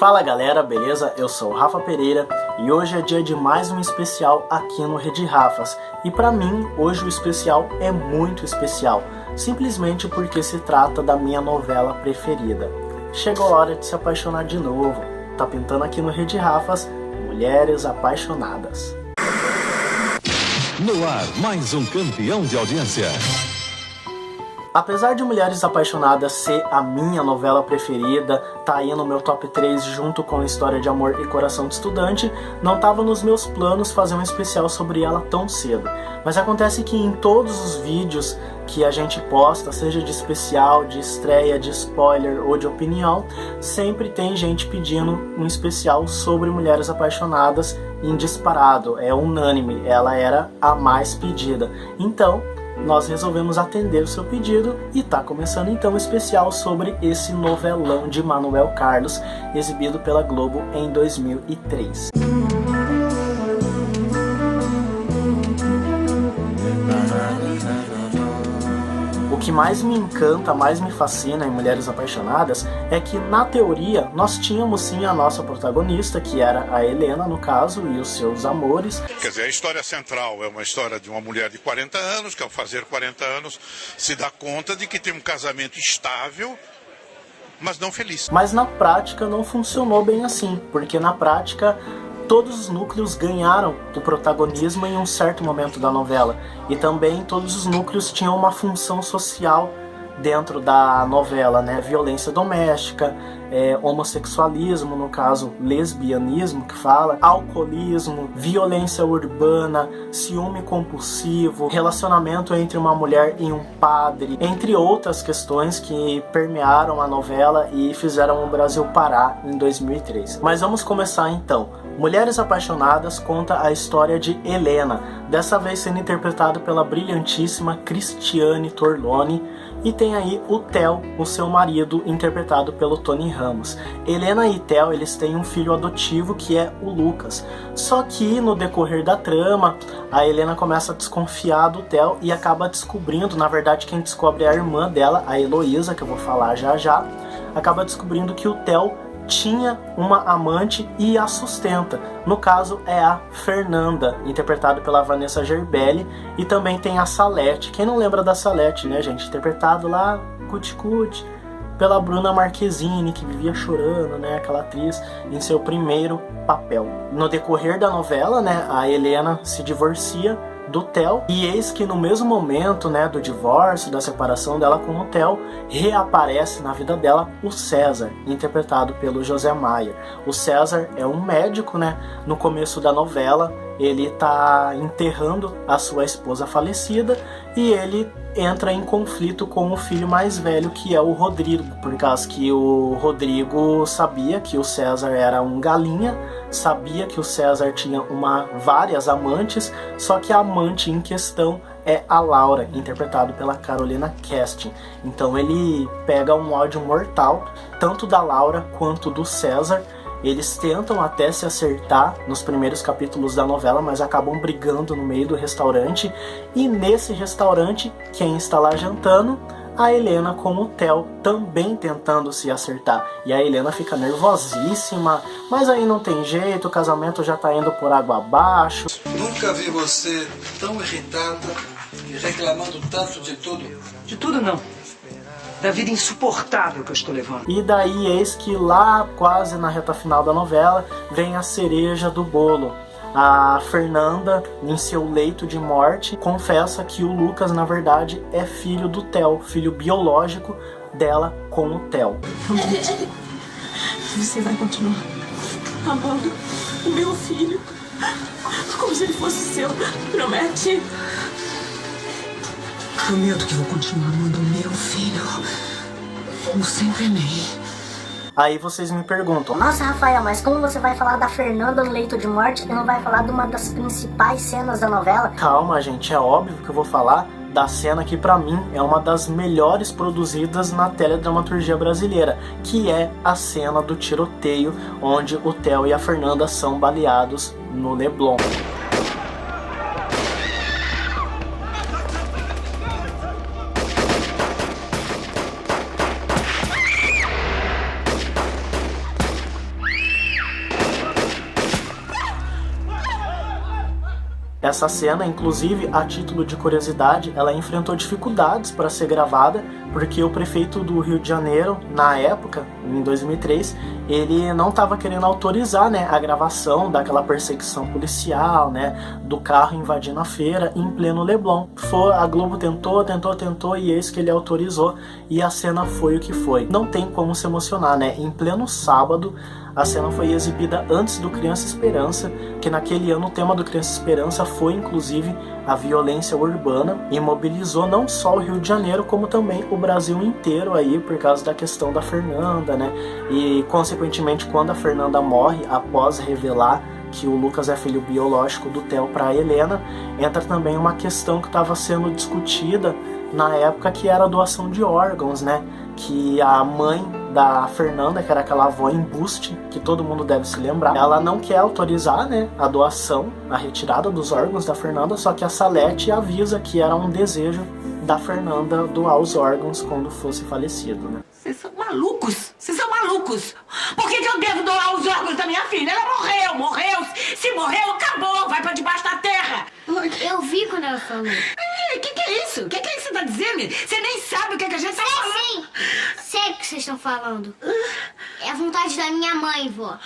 Fala galera, beleza? Eu sou o Rafa Pereira e hoje é dia de mais um especial aqui no Rede Rafas. E pra mim, hoje o especial é muito especial, simplesmente porque se trata da minha novela preferida. Chegou a hora de se apaixonar de novo. Tá pintando aqui no Rede Rafas, Mulheres Apaixonadas. No ar, mais um campeão de audiência. Apesar de Mulheres Apaixonadas ser a minha novela preferida, tá aí no meu top 3 junto com História de Amor e Coração de Estudante, não tava nos meus planos fazer um especial sobre ela tão cedo. Mas acontece que em todos os vídeos que a gente posta, seja de especial, de estreia, de spoiler ou de opinião, sempre tem gente pedindo um especial sobre Mulheres Apaixonadas em disparado, é unânime, ela era a mais pedida. Então, nós resolvemos atender o seu pedido e tá começando então o especial sobre esse novelão de Manuel Carlos, exibido pela Globo em 2003. O que mais me encanta, mais me fascina em Mulheres Apaixonadas é que, na teoria, nós tínhamos sim a nossa protagonista, que era a Helena, no caso, e os seus amores. Quer dizer, a história central é uma história de uma mulher de 40 anos, que ao fazer 40 anos se dá conta de que tem um casamento estável, mas não feliz. Mas na prática não funcionou bem assim, porque na prática todos os núcleos ganharam o protagonismo em um certo momento da novela. E também todos os núcleos tinham uma função social dentro da novela, né? Violência doméstica, homossexualismo, no caso lesbianismo que fala, alcoolismo, violência urbana, ciúme compulsivo, relacionamento entre uma mulher e um padre, entre outras questões que permearam a novela e fizeram o Brasil parar em 2003. Mas vamos começar então. Mulheres Apaixonadas conta a história de Helena, dessa vez sendo interpretada pela brilhantíssima Cristiane Torlone, e tem aí o Theo, o seu marido, interpretado pelo Tony Ramos. Helena e Theo, eles têm um filho adotivo que é o Lucas. Só que no decorrer da trama, a Helena começa a desconfiar do Theo e acaba descobrindo, na verdade quem descobre é a irmã dela, a Heloísa, que eu vou falar já já, acaba descobrindo que o Theo tinha uma amante e a sustenta. No caso é a Fernanda, interpretada pela Vanessa Gerbelli, e também tem a Salete. Quem não lembra da Salete, né, gente? Interpretado lá, cuti-cuti, pela Bruna Marquezine, que vivia chorando, né, aquela atriz, em seu primeiro papel. No decorrer da novela, né, a Helena se divorcia do Theo, e eis que no mesmo momento, né, do divórcio, da separação dela com o Theo, reaparece na vida dela o César, interpretado pelo José Maier. O César é um médico, né, no começo da novela, ele tá enterrando a sua esposa falecida e ele entra em conflito com o filho mais velho, que é o Rodrigo, por causa que o Rodrigo sabia que o César era um galinha, sabia que o César tinha várias amantes, só que a amante em questão é a Laura, interpretado pela Carolina Casting. Então ele pega um ódio mortal, tanto da Laura quanto do César. Eles tentam até se acertar nos primeiros capítulos da novela, mas acabam brigando no meio do restaurante. E nesse restaurante, quem está lá jantando? A Helena com o Theo também tentando se acertar. E a Helena fica nervosíssima, mas aí não tem jeito, o casamento já tá indo por água abaixo. Nunca vi você tão irritada e reclamando tanto de tudo. De tudo não. Da vida insuportável que eu estou levando. E daí eis que lá, quase na reta final da novela, vem a cereja do bolo. A Fernanda, em seu leito de morte, confessa que o Lucas, na verdade, é filho do Theo, filho biológico dela com o Theo. Você vai continuar amando o meu filho como se ele fosse seu, promete? Prometo que vou continuar amando o meu filho, como sempre amei. Aí vocês me perguntam: nossa, Rafael, mas como você vai falar da Fernanda no leito de morte e não vai falar de uma das principais cenas da novela? Calma, gente, é óbvio que eu vou falar da cena que pra mim é uma das melhores produzidas na teledramaturgia brasileira, que é a cena do tiroteio, onde o Theo e a Fernanda são baleados no Leblon. Essa cena, inclusive, a título de curiosidade, ela enfrentou dificuldades para ser gravada, porque o prefeito do Rio de Janeiro, na época, em 2003, ele não estava querendo autorizar, né, a gravação daquela perseguição policial, né, do carro invadindo a feira em pleno Leblon. A Globo tentou e eis que ele autorizou, e a cena foi o que foi. Não tem como se emocionar, né? Em pleno sábado, a cena foi exibida antes do Criança Esperança, que naquele ano o tema do Criança Esperança foi inclusive a violência urbana, e mobilizou não só o Rio de Janeiro, como também o Brasil inteiro aí, por causa da questão da Fernanda, né? E consequentemente, quando a Fernanda morre, após revelar que o Lucas é filho biológico do Theo para a Helena, entra também uma questão que estava sendo discutida na época, que era a doação de órgãos, né? Que a mãe da Fernanda, que era aquela avó embuste, que todo mundo deve se lembrar, ela não quer autorizar, né, a doação, a retirada dos órgãos da Fernanda, só que a Salete avisa que era um desejo da Fernanda doar os órgãos quando fosse falecido, né? Vocês são malucos! Vocês são malucos! Por que eu devo doar os órgãos da minha filha? Ela morreu! Se morreu, acabou! Vai pra debaixo da terra! Eu vi quando ela falou. Que é isso? Que é isso que você tá dizendo? Você nem sabe o que a gente tá falando! Sim! Sei o que vocês estão falando. É a vontade da minha mãe, vó.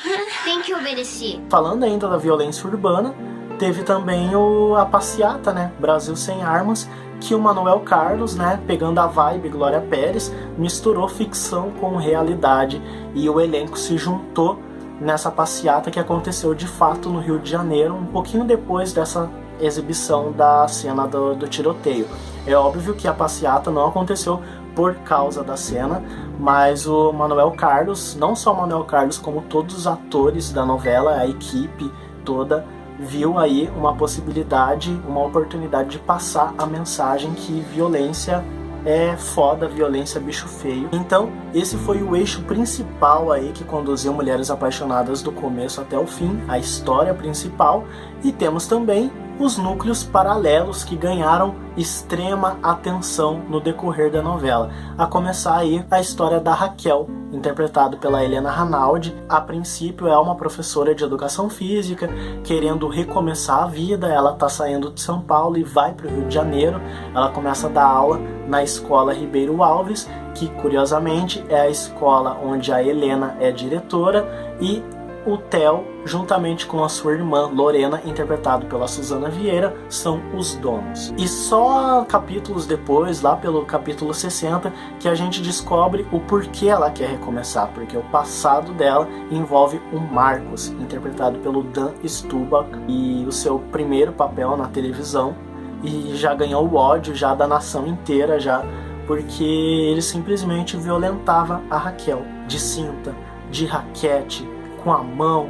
Tem que obedecer. Falando ainda da violência urbana, teve também a passeata, né? Brasil Sem Armas, que o Manuel Carlos, né, pegando a vibe Glória Pérez, misturou ficção com realidade, e o elenco se juntou nessa passeata que aconteceu de fato no Rio de Janeiro, um pouquinho depois dessa exibição da cena do tiroteio. É óbvio que a passeata não aconteceu por causa da cena, mas o Manuel Carlos, não só o Manuel Carlos, como todos os atores da novela, a equipe toda, viu aí uma possibilidade, uma oportunidade de passar a mensagem que violência é foda, violência é bicho feio. Então, esse foi o eixo principal aí que conduziu Mulheres Apaixonadas do começo até o fim, a história principal, e temos também os núcleos paralelos que ganharam extrema atenção no decorrer da novela. A começar aí a história da Raquel, interpretada pela Helena Ranaldi. A princípio é uma professora de educação física, querendo recomeçar a vida. Ela está saindo de São Paulo e vai para o Rio de Janeiro. Ela começa a dar aula na escola Ribeiro Alves, que curiosamente é a escola onde a Helena é diretora, e o Theo, juntamente com a sua irmã Lorena, interpretado pela Suzana Vieira, são os donos. E só capítulos depois, lá pelo capítulo 60, que a gente descobre o porquê ela quer recomeçar, porque o passado dela envolve o Marcos, interpretado pelo Dan Stubach, e o seu primeiro papel na televisão, e já ganhou o ódio já da nação inteira, já porque ele simplesmente violentava a Raquel, de cinta, de raquete, com a mão,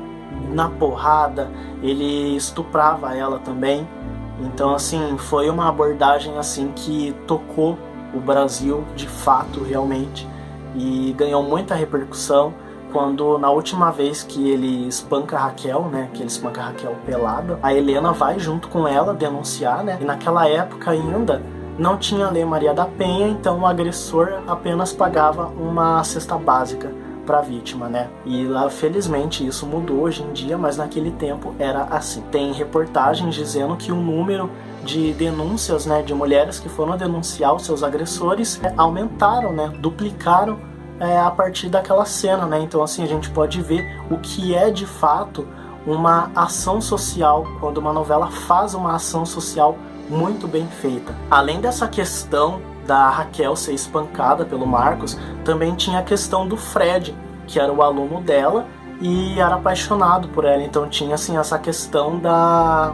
na porrada, ele estuprava ela também. Então, assim, foi uma abordagem assim que tocou o Brasil de fato, realmente, e ganhou muita repercussão quando, na última vez que ele espanca a Raquel, né, que ele espanca a Raquel pelada, a Helena vai junto com ela denunciar, né, e naquela época ainda não tinha a Lei Maria da Penha, então o agressor apenas pagava uma cesta básica para a vítima, né? E lá, felizmente, isso mudou hoje em dia, mas naquele tempo era assim. Tem reportagens dizendo que o número de denúncias, né, de mulheres que foram denunciar os seus agressores aumentaram, né, duplicaram a partir daquela cena, né? Então, assim, a gente pode ver o que é de fato uma ação social, quando uma novela faz uma ação social muito bem feita. Além dessa questão da Raquel ser espancada pelo Marcos, também tinha a questão do Fred, que era o aluno dela e era apaixonado por ela. Então tinha assim essa questão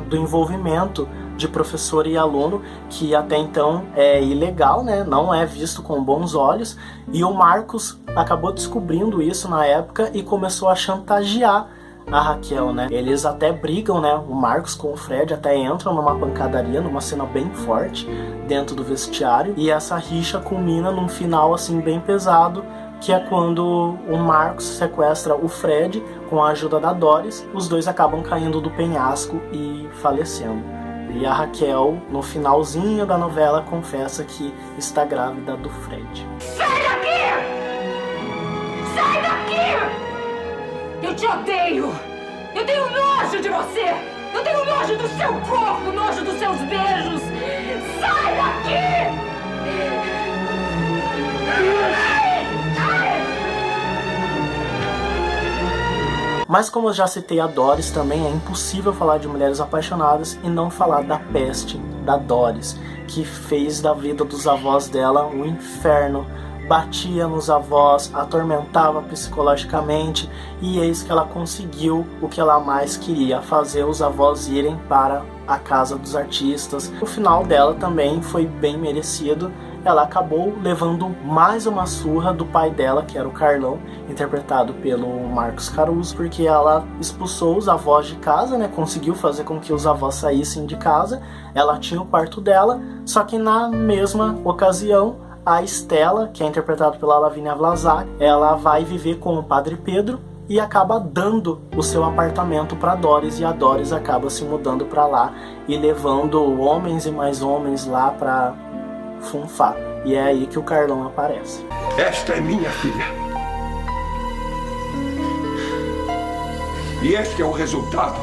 do envolvimento de professor e aluno, que até então é ilegal, né? Não é visto com bons olhos, e o Marcos acabou descobrindo isso na época e começou a chantagear a Raquel, né? Eles até brigam, né? O Marcos com o Fred até entram numa pancadaria, numa cena bem forte dentro do vestiário, e essa rixa culmina num final assim bem pesado, que é quando o Marcos sequestra o Fred com a ajuda da Doris. Os dois acabam caindo do penhasco e falecendo. E a Raquel, no finalzinho da novela, confessa que está grávida do Fred. Sai daqui! Sai daqui! Eu te odeio! Eu tenho nojo de você! Eu tenho nojo do seu corpo, nojo dos seus beijos! Sai daqui! Mas como eu já citei a Doris, também é impossível falar de Mulheres Apaixonadas e não falar da peste da Doris, que fez da vida dos avós dela um inferno, batia nos avós, atormentava psicologicamente, e eis que ela conseguiu o que ela mais queria, fazer os avós irem para a casa dos artistas. O final dela também foi bem merecido. Ela acabou levando mais uma surra do pai dela, que era o Carlão, interpretado pelo Marcos Caruso, porque ela expulsou os avós de casa, né? Conseguiu fazer com que os avós saíssem de casa. Ela tinha o quarto dela, só que na mesma ocasião, a Estela, que é interpretada pela Lavínia Vlasak, ela vai viver com o Padre Pedro e acaba dando o seu apartamento para Doris, e a Doris acaba se mudando para lá e levando homens e mais homens lá para funfar. E é aí que o Carlão aparece. Esta é minha filha. E este é o resultado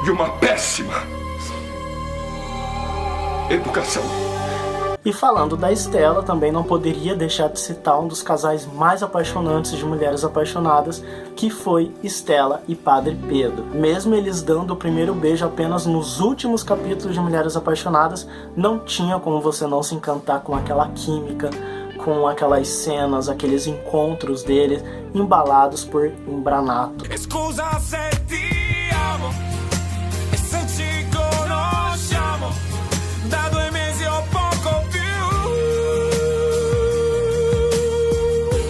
de uma péssima educação. E falando da Estela, também não poderia deixar de citar um dos casais mais apaixonantes de Mulheres Apaixonadas, que foi Estela e Padre Pedro. Mesmo eles dando o primeiro beijo apenas nos últimos capítulos de Mulheres Apaixonadas, não tinha como você não se encantar com aquela química, com aquelas cenas, aqueles encontros deles, embalados por Embranato. Scusa se ti amo, e se ci conosciamo, da 2 mesi o poco più.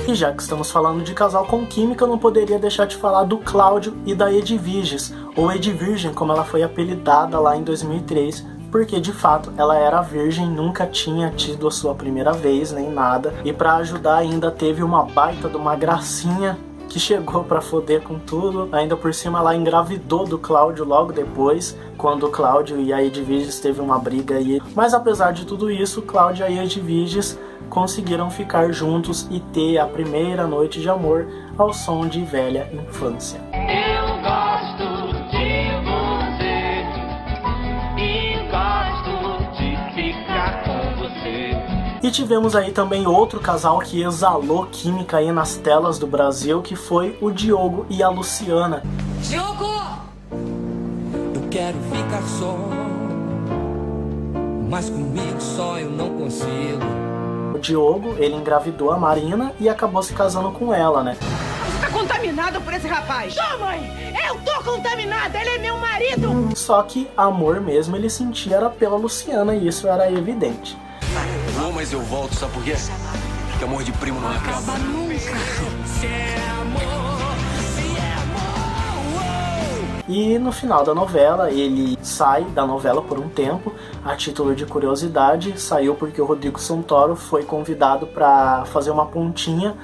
E já que estamos falando de casal com química, eu não poderia deixar de falar do Cláudio e da Edviges, ou Edvirgem, como ela foi apelidada lá em 2003, porque de fato ela era virgem, nunca tinha tido a sua primeira vez, nem nada, e pra ajudar ainda teve uma baita de uma gracinha que chegou pra foder com tudo. Ainda por cima ela engravidou do Cláudio logo depois, quando o Cláudio e a Edviges teve uma briga aí. Mas apesar de tudo isso, Cláudia e a Edviges conseguiram ficar juntos e ter a primeira noite de amor ao som de Velha Infância. Eu gosto de você e gosto de ficar com você. E tivemos aí também outro casal que exalou química aí nas telas do Brasil, que foi o Diogo e a Luciana. Diogo! Eu quero ficar só, mas comigo só eu não consigo. O Diogo, ele engravidou a Marina e acabou se casando com ela, né? Você tá contaminado por esse rapaz! Tô, mãe! Eu tô contaminada! Ele é meu marido! Só que amor mesmo ele sentia era pela Luciana, e isso era evidente. Não, mas eu volto, sabe por quê? Porque amor de primo não acaba nunca. E no final da novela, ele sai da novela por um tempo, a título de curiosidade. Saiu porque o Rodrigo Santoro foi convidado para fazer uma pontinha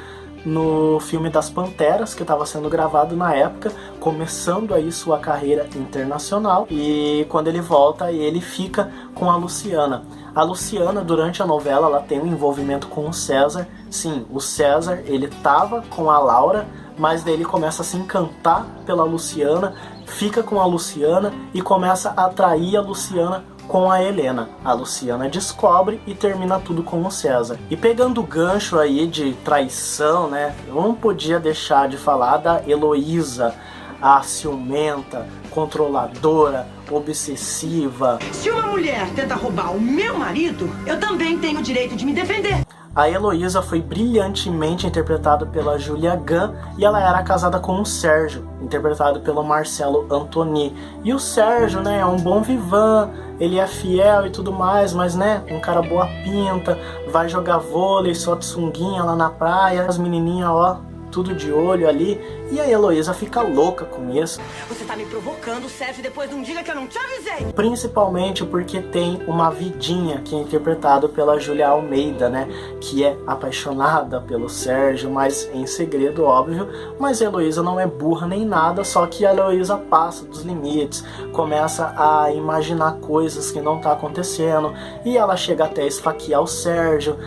no filme das Panteras, que estava sendo gravado na época, começando aí sua carreira internacional. E quando ele volta, ele fica com a Luciana. A Luciana, durante a novela, ela tem um envolvimento com o César. Sim, o César, ele tava com a Laura, mas daí ele começa a se encantar pela Luciana, fica com a Luciana e começa a atrair a Luciana com a Helena. A Luciana descobre e termina tudo com o César. E pegando o gancho aí de traição, né, eu não podia deixar de falar da Heloísa, a ciumenta, controladora, obsessiva. Se uma mulher tenta roubar o meu marido, eu também tenho o direito de me defender. A Heloísa foi brilhantemente interpretada pela Julia Gunn e ela era casada com o Sérgio, interpretado pelo Marcelo Antoni. E o Sérgio, né, é um bom vivan, ele é fiel e tudo mais, mas né, um cara boa pinta, vai jogar vôlei, só de sunguinha lá na praia, as menininhas, ó, tudo de olho ali, e a Heloísa fica louca com isso. Você tá me provocando, Sérgio, depois de um dia que eu não te avisei. Principalmente porque tem uma vidinha que é interpretado pela Júlia Almeida, né, que é apaixonada pelo Sérgio, mas em segredo, óbvio. Mas a Heloísa não é burra nem nada, só que a Heloísa passa dos limites, começa a imaginar coisas que não tá acontecendo, e ela chega até a esfaquear o Sérgio,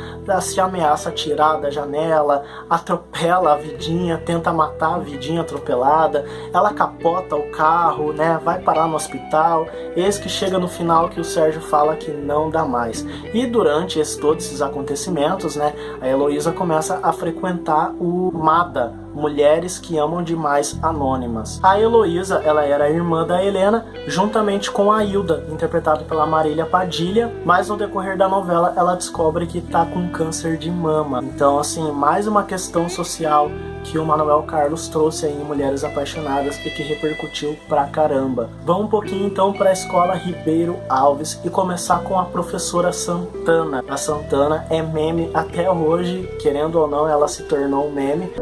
se ameaça a tirar da janela, atropela a vidinha Vidinha, tenta matar a Vidinha atropelada, ela capota o carro, né, vai parar no hospital, eis que chega no final que o Sérgio fala que não dá mais. E durante todos esses acontecimentos, né, a Heloísa começa a frequentar o MADA, Mulheres que Amam Demais Anônimas. A Heloísa, ela era a irmã da Helena, juntamente com a Hilda, interpretada pela Marília Padilha, mas no decorrer da novela ela descobre que tá com câncer de mama. Então, assim, mais uma questão social que o Manuel Carlos trouxe aí em Mulheres Apaixonadas e que repercutiu pra caramba. Vamos um pouquinho então para a Escola Ribeiro Alves e começar com a professora Santana. A Santana é meme até hoje, querendo ou não, ela se tornou um meme.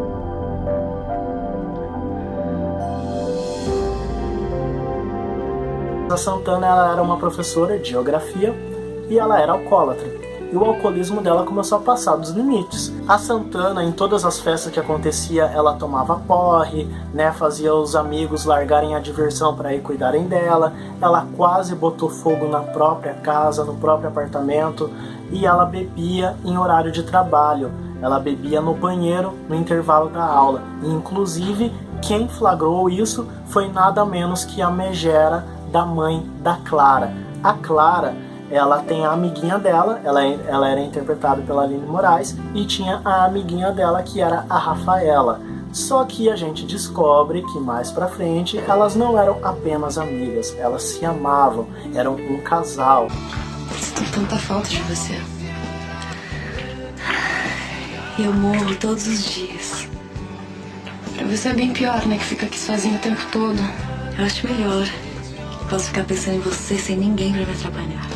A Santana, ela era uma professora de geografia e ela era alcoólatra. E o alcoolismo dela começou a passar dos limites. A Santana, em todas as festas que acontecia, ela tomava porre, né, fazia os amigos largarem a diversão para ir cuidarem dela. Ela quase botou fogo na própria casa, no próprio apartamento, e ela bebia em horário de trabalho. Ela bebia no banheiro, no intervalo da aula. E, inclusive, quem flagrou isso foi nada menos que a megera da mãe da Clara. A Clara, ela tem a amiguinha dela, ela era interpretada pela Aline Moraes, e tinha a amiguinha dela que era a Rafaela. Só que a gente descobre que mais pra frente elas não eram apenas amigas, elas se amavam, eram um casal. Sinto tanta falta de você. E eu morro todos os dias. Pra você é bem pior, né? Que fica aqui sozinho o tempo todo. Eu acho melhor. Posso ficar pensando em você sem ninguém pra me atrapalhar.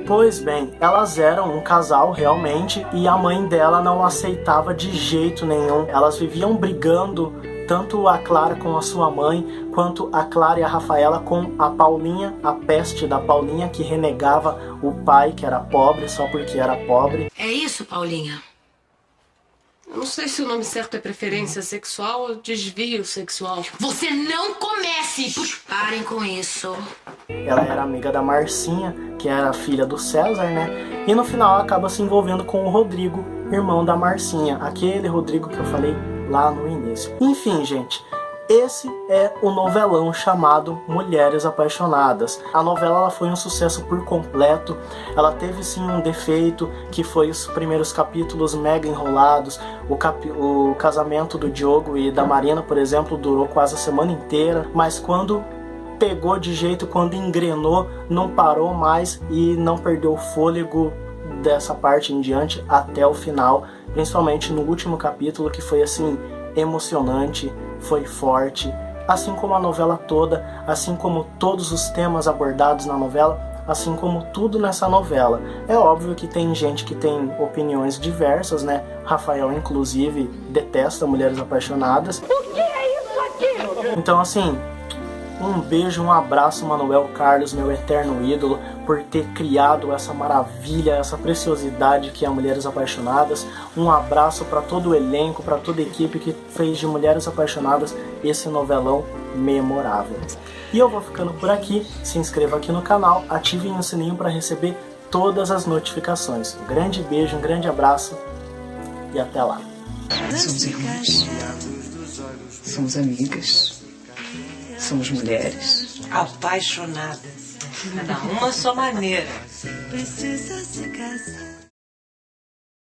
Pois bem, elas eram um casal realmente e a mãe dela não aceitava de jeito nenhum. Elas viviam brigando, tanto a Clara com a sua mãe, quanto a Clara e a Rafaela com a Paulinha, a peste da Paulinha, que renegava o pai, que era pobre, só porque era pobre. É isso, Paulinha? Eu não sei se o nome certo é preferência sexual ou desvio sexual. Você não comece! Parem com isso. Ela era amiga da Marcinha, que era filha do César, né? E no final acaba se envolvendo com o Rodrigo, irmão da Marcinha. Aquele Rodrigo que eu falei lá no início. Enfim, gente, esse é o novelão chamado Mulheres Apaixonadas. A novela, ela foi um sucesso por completo. Ela teve sim um defeito, que foi os primeiros capítulos mega enrolados. O casamento do Diogo e da Marina, por exemplo, durou quase a semana inteira. Mas quando pegou de jeito, quando engrenou, não parou mais e não perdeu o fôlego dessa parte em diante até o final. Principalmente no último capítulo, que foi assim, emocionante, foi forte, assim como a novela toda, assim como todos os temas abordados na novela, assim como tudo nessa novela. É óbvio que tem gente que tem opiniões diversas, né? Rafael, inclusive, detesta Mulheres Apaixonadas. O que é isso aqui? Então, assim, um beijo, um abraço, Manuel Carlos, meu eterno ídolo, por ter criado essa maravilha, essa preciosidade que é Mulheres Apaixonadas. Um abraço para todo o elenco, para toda a equipe que fez de Mulheres Apaixonadas esse novelão memorável. E eu vou ficando por aqui. Se inscreva aqui no canal, ativem o sininho para receber todas as notificações. Um grande beijo, um grande abraço e até lá. Somos irmãs. Somos amigas. Somos mulheres. Apaixonadas. Cada uma à sua maneira. Precisa se casar.